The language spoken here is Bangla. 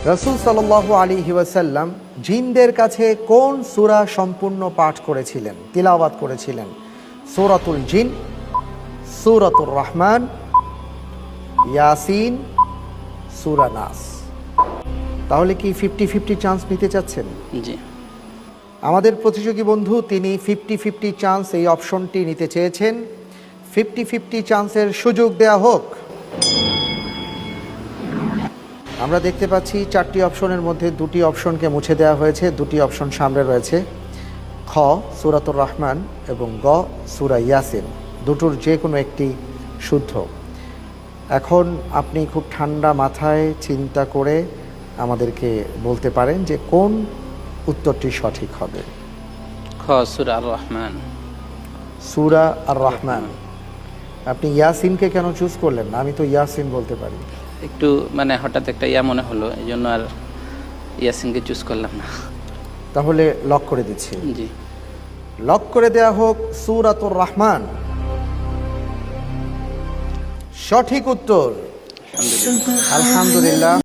রাসূল সাল্লাল্লাহু আলাইহি ওয়াসাল্লাম জিনদের কাছে কোন সূরা সম্পূর্ণ পাঠ করেছিলেন, তিলাওয়াত করেছিলেন? সূরাতুল জিন, সূরাতুর রহমান, ইয়াসিন, সূরা নাস। তাহলে কি 50-50 চান্স নিতে চাচ্ছেন? জি। আমাদের প্রতিযোগী বন্ধু তিনি 50-50 চান্স এই অপশনটি নিতে চেয়েছেন। 50-50 চান্সের সুযোগ দেয়া হোক। আমরা দেখতে পাচ্ছি 4টি অপশনের মধ্যে 2টি অপশনকে মুছে দেওয়া হয়েছে, 2টি অপশন সামনে রয়েছে। খ সূরাতুর রহমান এবং গ সূরা ইয়াসিন, দুটোর যে কোনো একটি শুদ্ধ। এখন আপনি খুব ঠান্ডা মাথায় চিন্তা করে আমাদেরকে বলতে পারেন যে কোন উত্তরটি সঠিক হবে। খ সূরা আর রহমান। সূরা আর রহমান। আপনি ইয়াসিনকে কেন চুজ করলেন না? আমি তো ইয়াসিন বলতে পারি। একটু মানে হঠাৎ একটা মনে হলো, এই জন্য আর ইয়াসিনকে চুজ করলাম না। তাহলে লক করে দিচ্ছি। জি। লক করে দেয়া হোক সূরাতুর রহমান। সঠিক উত্তর। আলহামদুলিল্লাহ। আলহামদুলিল্লাহ।